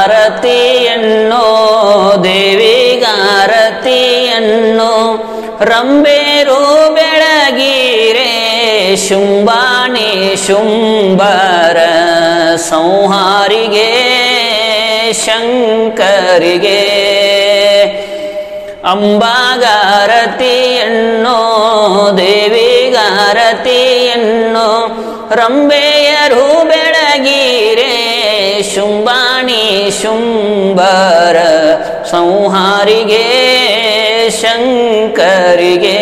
ಕುಂಭಗಾರತಿಯನ್ನು ದೇವಿಗಾರತಿಯನ್ನು ರಂಬೇರು ಬೆಳಗಿರೆ ಶುಂಭಾನಿ ಶುಂಭರ ಸಂಹಾರಿಗೆ ಶಂಕರಿಗೆ ಅಂಬಾಗಾರತಿಯನ್ನು ದೇವಿಗಾರತಿಯನ್ನು ರಂಬೆಯರು ಬೆಳಗಿರೆ ಶುಂಭಾನಿ ಶುಂಭರ ಸಂಹಾರಿಗೆ ಶಂಕರಿಗೆ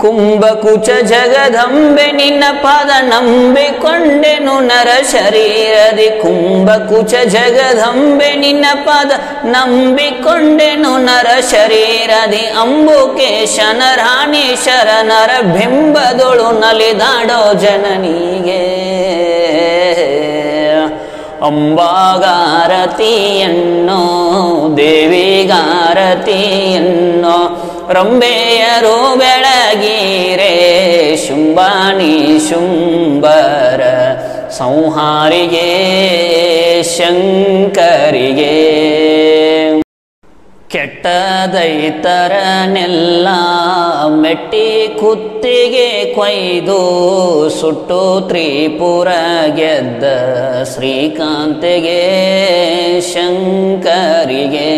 ಕುಂಭಕುಚ ಜಗದಂಬೆ ನಿನ್ನ ಪಾದ ನಂಬಿಕೊಂಡೆನು ನರ ಶರೀರದಿ ಕುಂಭಕುಚ ಜಗದಂಬೆ ನಿನ್ನ ಪಾದ ನಂಬಿಕೊಂಡೆನು ನರ ಶರೀರದಿ ಅಂಬುಕೇಶನ ರಾಣಿ ಶರಣರ ಬಿಂಬದೊಳು ನಲಿದಾಡೋ ಜನನಿಗೆ ಅಂಬಾಗಾರತಿಯನ್ನು ದೇವಿಗಾರತಿಯನ್ನು ರಂಬೆಯರು ಬೆಳಗಿರೆ ಶುಂಭಾನಿ ಶುಂಭರ ಸಂಹಾರಿಗೆ ಶಂಕರಿಗೆ ಕೆಟ್ಟದೈತರನೆಲ್ಲ ಮೆಟ್ಟಿ ಕುತ್ತಿಗೆ ಕೊಯ್ದು ಸುಟ್ಟು ತ್ರಿಪುರ ಗೆದ್ದ ಶ್ರೀಕಾಂತಿಗೆ ಶಂಕರಿಗೆ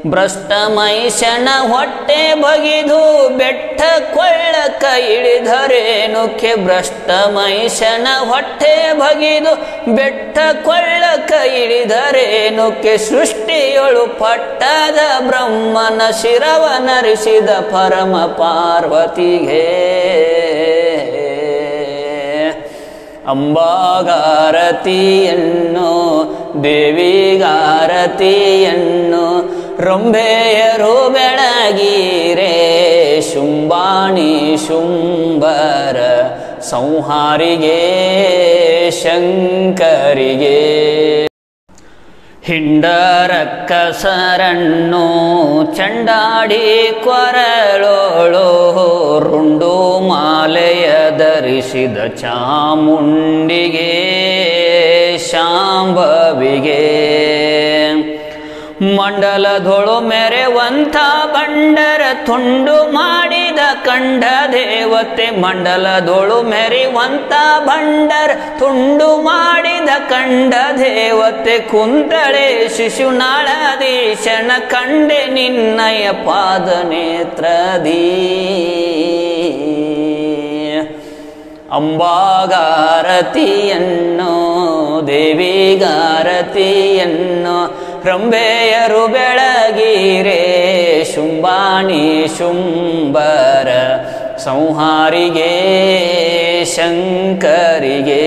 ಭ್ರಷ್ಟ ಮೈಷನ ಹೊಟ್ಟೆ ಬಗಿದು ಬೆಟ್ಟ ಕೊಳ್ಳಕ ಇಳಿದರೇನುಕ್ಕೆ ಭ್ರಷ್ಟ ಮೈಷನ ಹೊಟ್ಟೆ ಬಗಿದು ಬೆಟ್ಟ ಕೊಳ್ಳಕ ಇಳಿದರೇನುಕ್ಕೆ ಸೃಷ್ಟಿಯೊಳು ಪಟ್ಟದ ಬ್ರಹ್ಮನ ಶಿರವ ನರಿಸಿದ ಪರಮ ಪಾರ್ವತಿಗೆ ಅಂಬಾಗಾರತಿಯನ್ನು ದೇವಿಗಾರತಿಯನ್ನು ರಂಬೆಯರು ಬೆಳಗಿರೆ ಶುಂಭಾನಿ ಶುಂಭರ ಸಂಹಾರಿಗೆ ಶಂಕರಿಗೆ ಹಿಂಡರಕ್ಕಸರನ್ನು ಚಂಡಾಡಿ ಕೊರಳೋಳು ರುಂಡು ಮಾಲೆಯ ಧರಿಸಿದ ಚಾಮುಂಡಿಗೆ ಶಾಂಭವಿಗೆ ಮಂಡಲದೊಳು ಮೆರೆವಂಥ ಬಂಡರ ತುಂಡು ಮಾಡಿದ ಕಂಡ ದೇವತೆ ಮಂಡಲದೊಳು ಮೆರೆವಂಥ ಬಂಡರ ತುಂಡು ಮಾಡಿದ ಕಂಡ ದೇವತೆ ಕುಂತಳೆ ಶಿಶುನಾಳಾಧೀಶನ ಕಂಡೆ ನಿನ್ನಯ ಪಾದ ನೇತ್ರದಿ ಅಂಬಾಗಾರತಿಯನ್ನು ದೇವಿಗಾರತಿಯನ್ನು ರಂಬೆಯರು ಬೆಳಗಿರೆ ಶುಂಭಾನಿ ಶುಂಭರ ಸಂಹಾರಿಗೆ ಶಂಕರಿಗೆ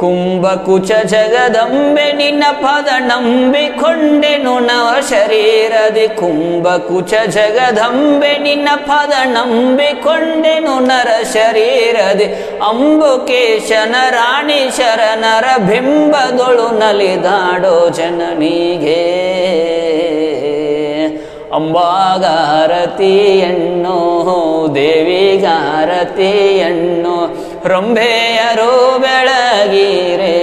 ಕುಂಭಕುಚ ಜಗದಂಬೆ ನಿನ್ನ ಪದ ನಂಬಿಕೊಂಡೆನು ನವ ಶರೀರದಿ ಕುಂಭಕುಚ ಜಗದಂಬೆ ನಿನ್ನ ಪದ ನಂಬಿಕೊಂಡೆನು ನರ ಶರೀರದಿ ಅಂಬುಕೇಶನ ರಾಣಿ ಶರಣರ ಬಿಂಬದೊಳು ನಲಿದಾಡೋ ಜನನಿಗೆ ಅಂಬಾಗಾರತಿಯನ್ನು ದೇವಿಗಾರತಿಯನ್ನು ರಂಬೆಯರು ಬೆಳಗಿರೆ